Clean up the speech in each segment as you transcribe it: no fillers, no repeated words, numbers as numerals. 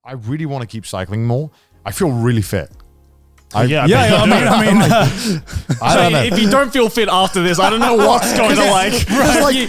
I really want to keep cycling more. I feel really fit. I mean, I don't know. If you don't feel fit after this, I don't know what's going to like.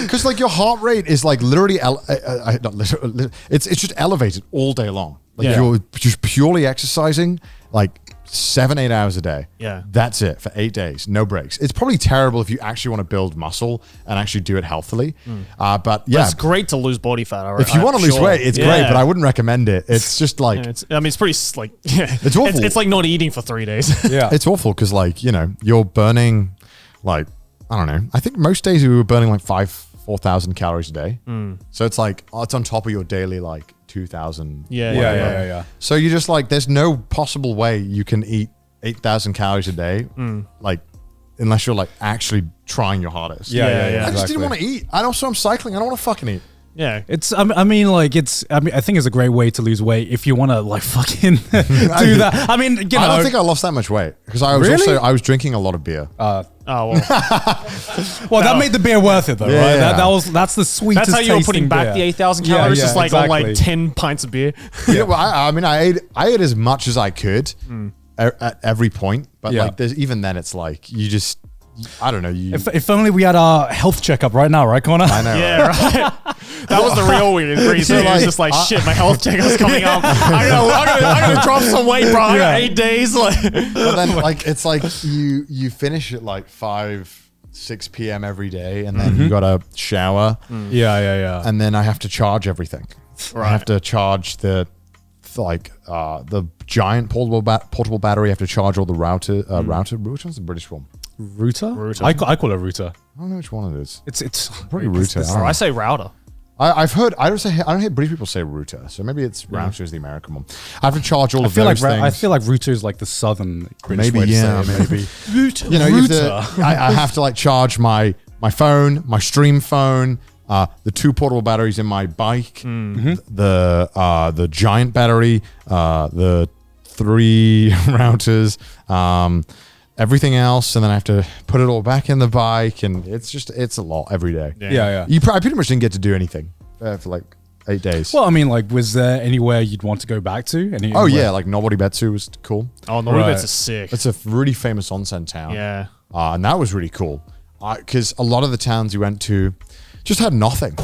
Because like your heart rate is like literally, not literally, it's just elevated all day long. Like you're just purely exercising like 7-8 hours a day. Yeah. That's it for 8 days, no breaks. It's probably terrible if you actually want to build muscle and actually do it healthily. But yeah. It's great to lose body fat. If you want to lose weight, it's great, but I wouldn't recommend it. It's just like, it's pretty like, it's awful. It's like not eating for 3 days. Yeah. It's awful because like, you're burning like, I don't know. I think most days we were burning like 4,000 calories a day. So it's like, it's on top of your daily like 2,000. Yeah. So you're just like, there's no possible way you can eat 8,000 calories a day, like, unless you're like actually trying your hardest. Yeah. I just didn't want to eat. And also I'm cycling. I don't want to fucking eat. Yeah. I think it's a great way to lose weight if you want to like fucking do that. I mean, I don't think I lost that much weight because I was I was drinking a lot of beer. Well, that made the beer worth it though, right? Yeah. That's the sweetest. That's how you're putting back beer. the 8,000 calories, just like on exactly. like 10 pints of beer. Yeah, well, I mean, I ate as much as I could at every point, but like there's even then it's like you just, I don't know. If only we had our health checkup right now, right, Connor? I know. Yeah, right. That was the real weird reason. It was just like, shit, my health checkup's coming up. I'm gonna drop some weight, bro. I got 8 days. Like, but then like it's like you finish at like 5-6 p.m. every day, and then you gotta shower. Yeah. And then I have to charge everything. Right. I have to charge the giant portable battery. I have to charge all the router. Which one's the British one? Router? I call it router. I don't know which one it is. It's Probably router. I say router. I've heard. I don't hear British people say router, so maybe it's router is the American one. I have to charge all of those things. I feel like router is like the southern British way to say it. Maybe. Router. I have to like charge my phone, my stream phone, the 2 portable batteries in my bike, the giant battery, the 3 routers, everything else, and then I have to put it all back in the bike, and it's a lot every day. Yeah. I pretty much didn't get to do anything for like 8 days. Well, I mean, like, was there anywhere you'd want to go back to? Like Nobody Betsu was cool. Oh, Noribets is sick. It's a really famous onsen town. Yeah. And that was really cool. Because a lot of the towns you went to just had nothing.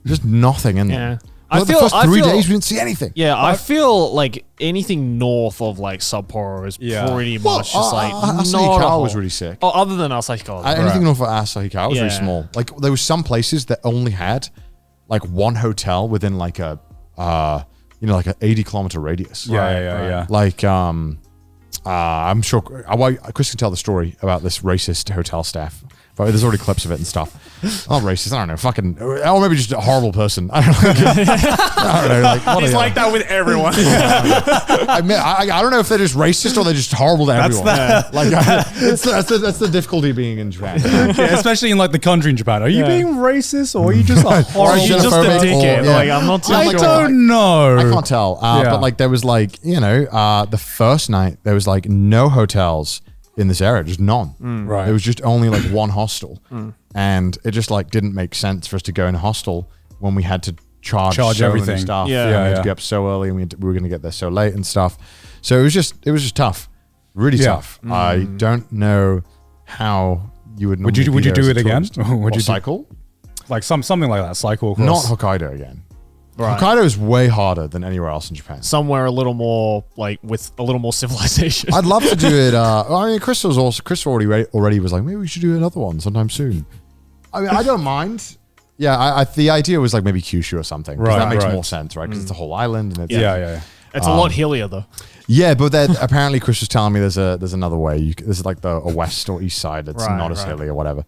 Just nothing in them. Yeah. The first 3 days we didn't see anything. Yeah, I feel like anything north of like Sapporo is pretty much just like Asahikawa was really sick. Oh, other than Asahikawa. Anything north of Asahikawa was really small. Like there was some places that only had like one hotel within like a like an 80-kilometer radius. Yeah. Like I'm sure Chris can tell the story about this racist hotel staff. But there's already clips of it and stuff. Not racist, I don't know, fucking, or maybe just a horrible person. I don't know. Like, it's like that with everyone. I don't know if they're just racist or they're just horrible to everyone. That's the difficulty of being in Japan. Yeah, especially in like the country in Japan. Are you being racist or are you just a horrible? Or are you just a dickhead? Like, I'm not too sure. I don't know. I can't tell. But like there was like, the first night there was like no hotels in this area, just none. Right. It was just only like one hostel. And it just like didn't make sense for us to go in a hostel when we had to charge so everything. many stuff. Yeah. We had to get up so early and we were going to get there so late and stuff. So it was just tough. Really tough. I don't know how you would Would you do it again? Would you cycle? Like something like that, cycle Not across. Hokkaido again. Right. Hokkaido is way harder than anywhere else in Japan. Somewhere a little more like with a little more civilization. I'd love to do it. I mean, Chris already was like, maybe we should do another one sometime soon. I mean, I don't mind. Yeah, the idea was like maybe Kyushu or something. Right, that makes more sense, right? Because it's a whole island. And it's, Yeah. It's a lot hillier though. Yeah, but then apparently Chris was telling me there's another way. There's like a west or east side that's not as hilly or whatever.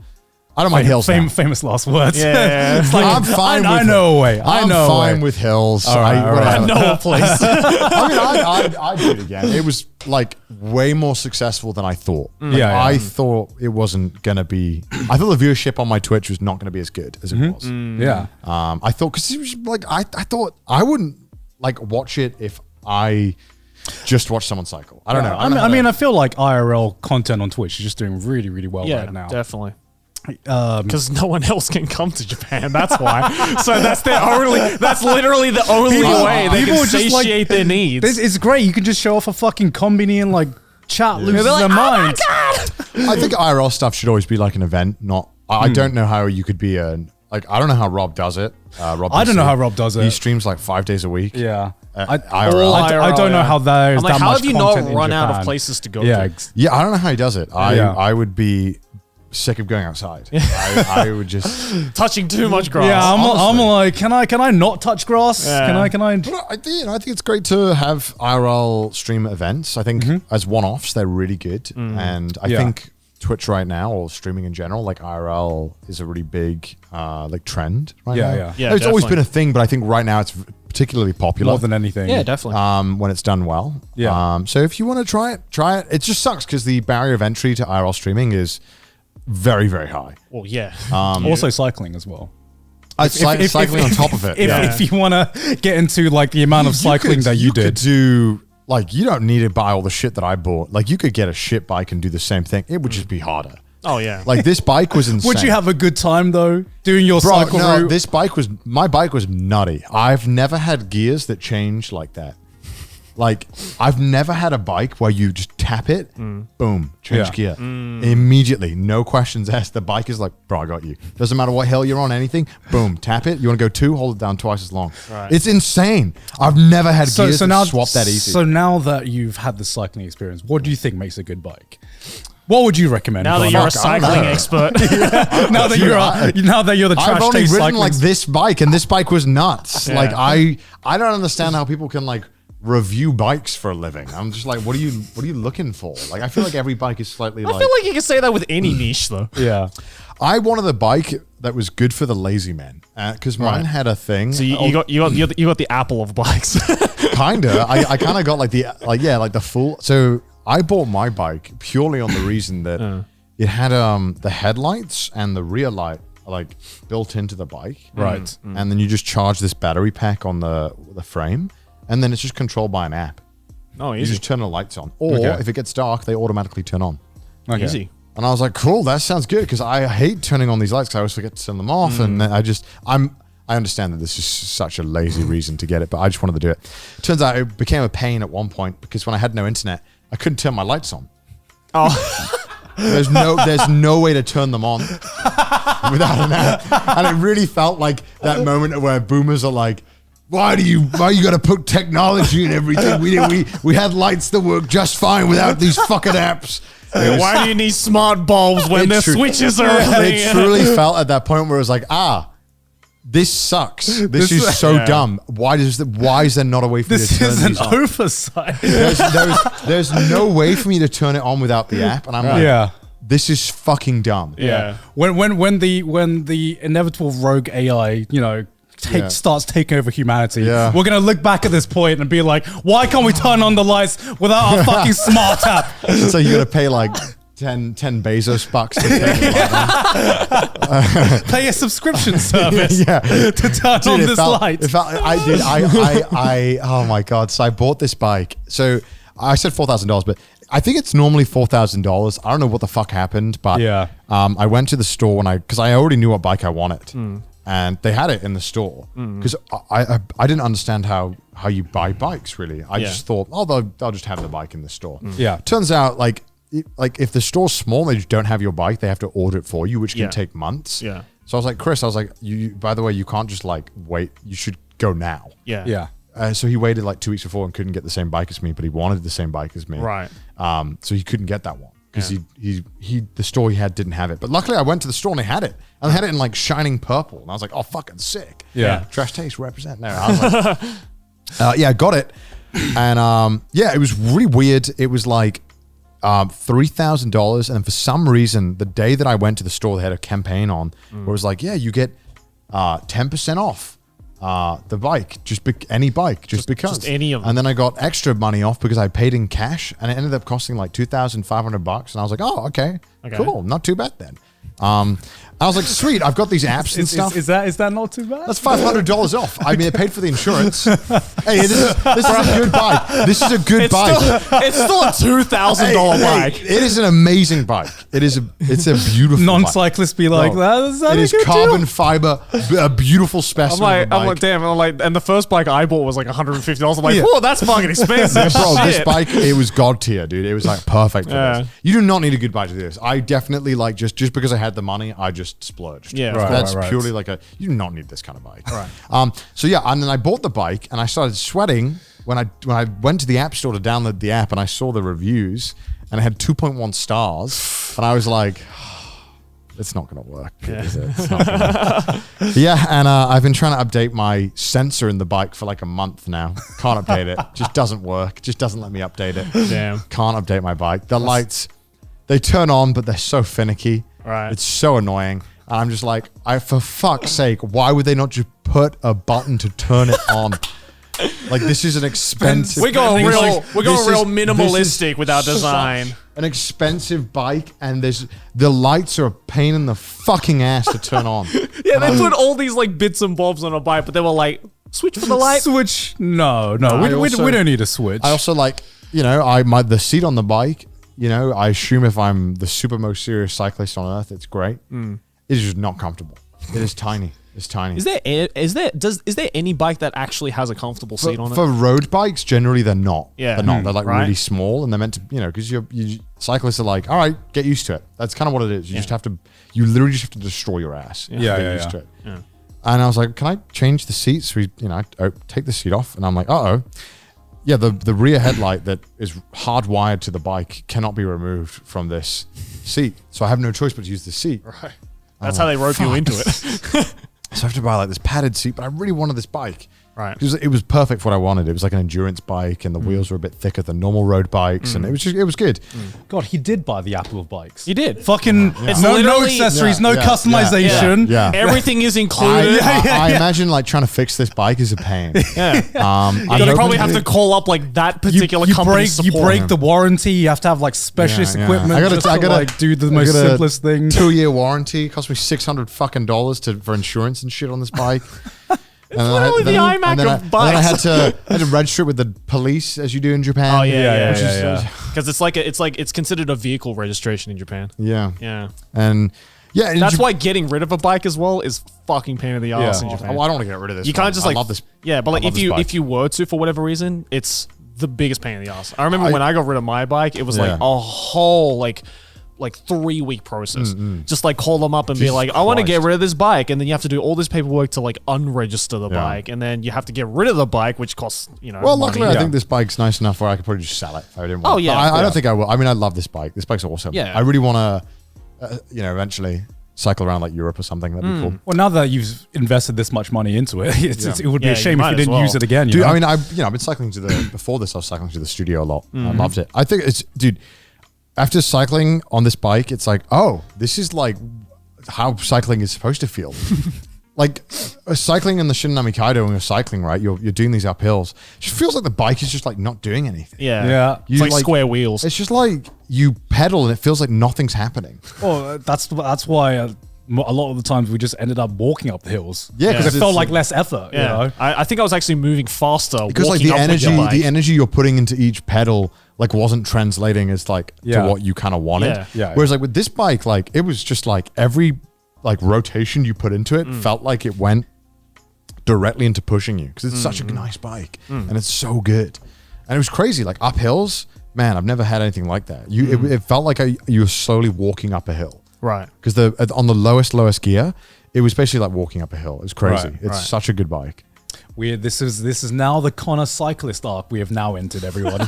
I don't mind hills. Famous last words. Yeah. It's like, I'm fine. I know a way. I'm fine with hills. I know a place. I mean, I'd do it again. It was like way more successful than I thought. I thought it wasn't gonna be. I thought the viewership on my Twitch was not gonna be as good as it was. Yeah. I thought because it was like I thought I wouldn't like watch it if I just watched someone cycle. I don't know. I mean, I feel like IRL content on Twitch is just doing really, really well right now. Definitely. Because no one else can come to Japan. That's why. So that's literally the only way they can satiate their needs. It's great. You can just show off a fucking combini and like chat loses They're their like, mind. I think IRL stuff should always be like an event, not. I don't know how you could be like. I don't know how Rob does it. Rob I don't know how Rob does it. He streams like 5 days a week. Yeah. IRL. I don't know how there is I'm like, that how much have you not content in run out of Japan? places to go Yeah, to? Yeah, I don't know how he does it. Yeah. I would be sick of going outside. I would just. Touching too much grass. Yeah, I'm honestly. like, can I not touch grass? Yeah. Can I? But I think it's great to have IRL stream events. I think as one-offs, they're really good. And I think Twitch right now, or streaming in general, like IRL is a really big like trend right now. Yeah. It's always definitely. been a thing, but I think right now it's particularly popular. More than anything. Yeah, definitely. When it's done well. Yeah. So if you want to try it. It just sucks because the barrier of entry to IRL streaming is very, very high. Well, yeah. Also cycling as well. Cycling on top of it. If you want to get into like the amount of cycling that you could did. do like you don't need to buy all the shit that I bought. Like you could get a shit bike and do the same thing. It would just be harder. Oh, yeah. Like this bike was insane. Would you have a good time though doing your cycle route? My bike was nutty. I've never had gears that change like that. Like I've never had a bike where you just tap it, boom, change gear immediately, no questions asked. The bike is like, bro, I got you. Doesn't matter what hill you're on, anything, boom, tap it. You want to go 2, hold it down twice as long. Right. It's insane. I've never had gears that swap that easy. So now that you've had the cycling experience, what do you think makes a good bike? What would you recommend? Now that you're a cycling expert. now that you're the trash I've only taste ridden cyclist. like this bike, and this bike was nuts. Yeah. Like I don't understand how people can like review bikes for a living. I'm just like, what are you looking for? Like I feel like every bike is slightly I feel like you can say that with any niche, though. Yeah. I wanted a bike that was good for the lazy man because mine had a thing. So you got the Apple of bikes. Kinda. I kind of got like the full. So I bought my bike purely on the reason that it had the headlights and the rear light like built into the bike, Right. And then you just charge this battery pack on the frame, and then it's just controlled by an app. Oh, You easy. just turn the lights on, or if it gets dark, they automatically turn on. Okay. Easy. And I was like, cool, that sounds good because I hate turning on these lights because I always forget to turn them off, and I understand that this is such a lazy reason to get it, but I just wanted to do it. Turns out it became a pain at one point because when I had no internet, I couldn't turn my lights on. Oh. There's no way to turn them on without an app. And it really felt like that moment where boomers are like, why you got to put technology in everything? We had lights that work just fine without these fucking apps. Why do you need smart bulbs when the switches are It truly felt at that point where it was like, this sucks. This is so dumb. Why is there not a way for me to This turn is an these on? oversight. There's no way for me to turn it on without the app, and I'm like, this is fucking dumb. Yeah. When the inevitable rogue AI, starts taking over humanity, we're gonna look back at this point and be like, why can't we turn on the lights without our fucking smart app? So you got to pay like 10 Bezos bucks to turn it on. Pay a subscription service to turn on this light. Oh my God. So I bought this bike. So I said $4,000, but I think it's normally $4,000. I don't know what the fuck happened, but I went to the store because I already knew what bike I wanted. And they had it in the store because I didn't understand how you buy bikes really. I just thought, they'll just have the bike in the store. Turns out like if the store's small, they just don't have your bike. They have to order it for you, which can take months. Yeah. So I was like, Chris, by the way, you can't just like wait. You should go now. Yeah. So he waited like 2 weeks before and couldn't get the same bike as me, but he wanted the same bike as me. Right. So he couldn't get that one because the store he had didn't have it. But luckily I went to the store and they had it. And they had it in like shining purple. And I was like, oh, fucking sick. Yeah. Trash taste represent. No, I was like, I got it. And it was really weird. It was like $3,000. And for some reason, the day that I went to the store, they had a campaign on where it was like, you get 10% off the bike, any bike, just because. Just any of them. And then I got extra money off because I paid in cash and it ended up costing like $2,500. And I was like, oh, okay, cool. Not too bad then. I was like, sweet, I've got these apps and stuff. Is that not too bad? That's $500 off. I mean, it paid for the insurance. Hey, this is a good bike. This is a good bike. It's still a $2,000 bike. It is an amazing bike. It's a beautiful non-cyclists be like, it is carbon fiber, a beautiful specimen. I'm like, damn. And the first bike I bought was like $150. I'm like, whoa, that's fucking expensive. Bro, Shit. this bike, it was god tier, dude. It was like perfect for this. You do not need a good bike to do this. I definitely like just because I had the money, I just splurged. Yeah, that's purely like you do not need this kind of bike. Right. So yeah, and then I bought the bike and I started sweating when I went to the app store to download the app and I saw the reviews and it had 2.1 stars and I was like, it's not going to work, is it? It's not gonna yeah, and I've been trying to update my sensor in the bike for like a month now. Can't update it. Just doesn't work. Just doesn't let me update it. Damn. Can't update my bike. The lights, they turn on, but they're so finicky. Right. It's so annoying. And I'm just like, for fuck's sake, why would they not just put a button to turn it on? Like, this is an expensive. We're going real minimalistic with our design. An expensive bike, and the lights are a pain in the fucking ass to turn on. Yeah, they put all these like bits and bobs on a bike, but they were like, switch for the light. Switch? No. We don't need a switch. I also like, the seat on the bike. I assume if I'm the super most serious cyclist on earth, it's great. It is just not comfortable. It is tiny. It's tiny. Is there any bike that actually has a comfortable seat on it? For road bikes, generally they're not. Yeah. They're not. They're like Right. really small and they're meant to, because cyclists are like, all right, get used to it. That's kind of what it is. You literally just have to destroy your ass. To get used to it. Yeah. And I was like, can I change the seat? So I take the seat off and I'm like, yeah, the rear headlight that is hardwired to the bike cannot be removed from this seat. So I have no choice but to use the seat. Right. That's how they rope you into it. So I have to buy like this padded seat, but I really wanted this bike. Right. It was perfect for what I wanted. It was like an endurance bike and the wheels were a bit thicker than normal road bikes and it was good. God, he did buy the Apple of bikes. He did. Fucking It's no literally- accessories, no customization. Yeah. Everything is included. I imagine like trying to fix this bike is a pain. Yeah. I'm You probably hoping have to call up like that You, particular you company break you break the warranty. You have to have like specialist Yeah, yeah. equipment. I gotta- just I to, gotta- like do the I most got a simplest thing. 2-year warranty. It cost me $600 fucking for insurance and shit on this bike. And then literally the iMac and then of and then I bikes. had to register it with the police as you do in Japan. Oh yeah. Which is- Because it's considered a vehicle registration in Japan. yeah. Yeah. And yeah, That's why getting rid of a bike as well is fucking pain in the ass in Oh, Japan. I don't want to get rid of this. You one. can't just I like love this. Yeah, but like I love if this bike. if you were to for whatever reason, it's the biggest pain in the ass. I remember when I got rid of my bike, it was like a whole like 3-week process. Just like call them up and be Jesus like, I want to get Christ. rid of this bike, and then you have to do all this paperwork to like unregister the bike, and then you have to get rid of the bike, which costs Well, money. luckily, I think this bike's nice enough where I could probably just sell it if I didn't want Oh, it. yeah, But of I don't course. think I will. I mean, I love this bike. This bike's awesome. Yeah. I really want to, eventually cycle around like Europe or something. That'd be cool. Well, now that you've invested this much money into it, it would be Yeah, a shame you if you might as didn't well. use it again. You Dude, know? I mean, I've been cycling before this, I was cycling to the studio a lot. I loved it. I think dude, after cycling on this bike, it's like, oh, this is like how cycling is supposed to feel. Like cycling in the Shinonami Kaido when you're cycling, right? You're doing these uphills. It just feels like the bike is just like not doing anything. Yeah. It's like square wheels. It's just like you pedal and it feels like nothing's happening. Well, that's why a lot of the times we just ended up walking up the hills. Yeah, because 'cause it felt it's- like less effort. Yeah, You know? I think I was actually moving faster Because like walking the up with your bike. energy you're putting into each pedal like wasn't translating as like Yeah. to what you kind of wanted. Yeah. Yeah, Whereas like with this bike, like it was just like every like rotation you put into it felt like it went directly into pushing you because it's such a nice bike and it's so good. And it was crazy, like up hills, man, I've never had anything like that. It felt like you were slowly walking up a hill. Right. Because on the lowest gear, it was basically like walking up a hill. It was crazy. Right, It's such a good bike. This is now the Connor cyclist arc we have now entered, everyone.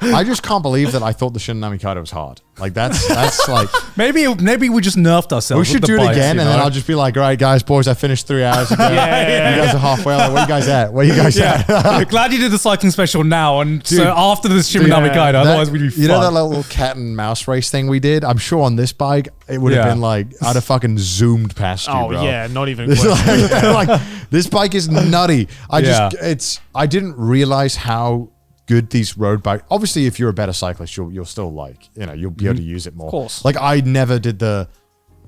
I just can't believe that I thought the Shinonami Kaido was hard. Like that's like maybe we just nerfed ourselves. we should with the do it bikes, again, you and then know? I'll just be like, all right, guys, boys, I finished 3 hours ago. You guys are halfway. Like, where you guys at? Where you guys at? Glad you did the cycling special now, and so after this Shimonami Kaido, otherwise we'd be fucked. You know that little cat and mouse race thing we did? I'm sure on this bike it would have Yeah. been like I'd have fucking zoomed past you, Oh bro. yeah, not even It's close. like this bike is nutty. Yeah. I didn't realize how good these road bikes. Obviously, if you're a better cyclist, you'll still like, you'll be able to use it more. Of course. Like I never did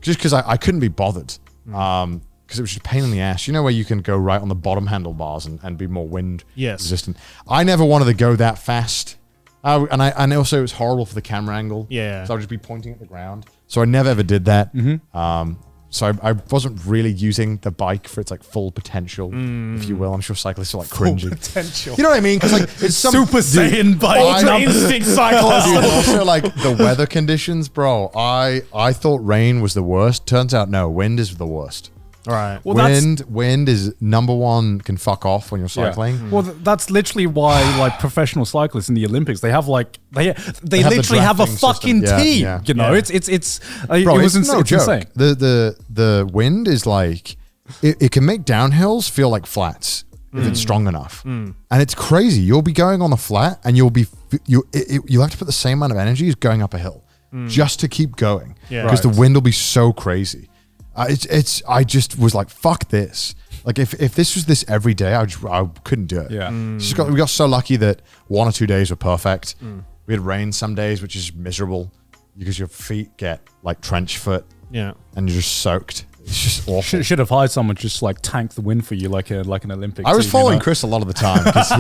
just because I couldn't be bothered. Because it was just a pain in the ass. You know where you can go right on the bottom handlebars and be more wind resistant. I never wanted to go that fast. And also it was horrible for the camera angle. Yeah. So I would just be pointing at the ground. So I never ever did that. So I wasn't really using the bike for its like full potential, if you will. I'm sure cyclists are like cringing. Potential. You know what I mean? Because like it's some Super Saiyan bike. Ultra instinct cyclist. Dude, also like the weather conditions, bro. I thought rain was the worst. Turns out no, wind is the worst. Right. Well, wind is number one. Can fuck off when you're cycling. Well, that's literally why like professional cyclists in the Olympics, they have like they literally have a drafting fucking system. team. Yeah. You know, Yeah. it's Bro, it was it's no it's joke. insane. The wind is like it can make downhills feel like flats if it's strong enough, and it's crazy. You'll be going on a flat and you'll have to put the same amount of energy as going up a hill just to keep going because the wind will be so crazy. I just was like, fuck this. Like if this was this every day, I couldn't do it. Yeah. We got so lucky that 1 or 2 days were perfect. We had rain some days, which is miserable because your feet get like trench foot. Yeah. And you're just soaked. It's just awful. Should have hired someone just like tank the wind for you like an Olympic. I was team, following you know? Chris a lot of the time because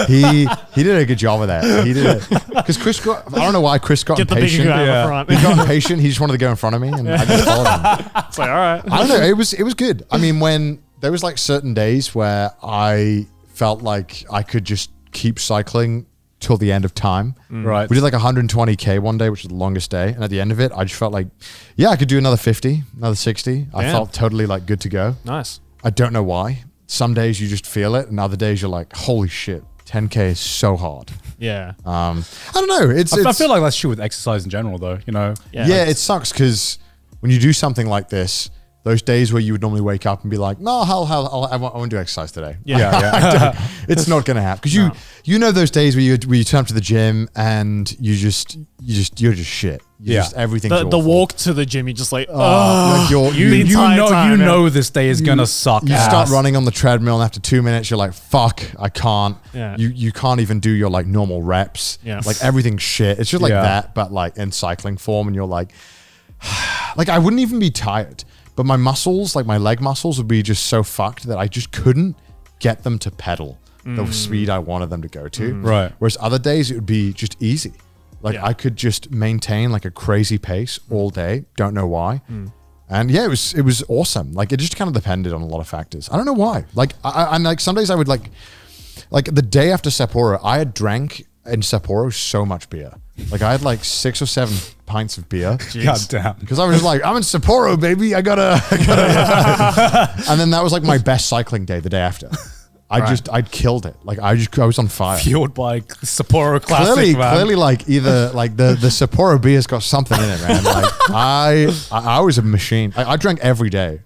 he did a good job of that. He did it because Chris got. I don't know why Chris got Get the big impatient. guy out the front. He got impatient. He just wanted to go in front of me, and I just followed him. It's like, all right. I don't know. It was good. I mean, when there was like certain days where I felt like I could just keep cycling till the end of time. Right. We did like 120K one day, which was the longest day. And at the end of it, I just felt like, yeah, I could do another 50, another 60. I felt totally like good to go. Nice. I don't know why. Some days you just feel it, and other days you're like, holy shit, 10K is so hard. Yeah. I don't know. I feel like that's true with exercise in general, though. You know. Yeah, it sucks because when you do something like this, those days where you would normally wake up and be like, no, I won't do exercise today. Yeah. It's not going to happen because you know those days where you turn up to the gym and you're just shit. Everything's the awful. walk to the gym, you're just like, like You know this day is gonna suck. You start running on the treadmill, and after 2 minutes, you're like, "Fuck, I can't." Yeah. You can't even do your like normal reps. Yeah. Like everything's shit. It's just like that, but like in cycling form, and you're like, like I wouldn't even be tired, but my muscles, like my leg muscles, would be just so fucked that I just couldn't get them to pedal the speed I wanted them to go to. Right. Whereas other days it would be just easy. Like I could just maintain like a crazy pace all day. Don't know why. And yeah, it was awesome. Like it just kind of depended on a lot of factors. I don't know why. Like I'm like some days I would like the day after Sapporo, I had drank in Sapporo so much beer. Like I had like 6 or 7 pints of beer. God damn. Because I was just like, I'm in Sapporo, baby. I gotta. And then that was like my best cycling day the day after. I'd killed it. Like I was on fire. Fueled by Sapporo Classic, man. Clearly, like either like the Sapporo beer's got something in it, man. Like I was a machine. I drank every day.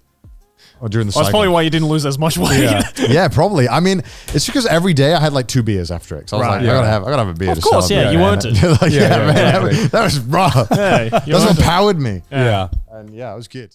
Or during the cycle. That's probably why you didn't lose as much weight. Yeah, probably. I mean, it's because every day I had like 2 beers after it. So I was like, I gotta have a beer. Of to course, celebrate. you earned it. Like, man, exactly. that was rough. Yeah, That's what powered me. Yeah. And yeah, it was good.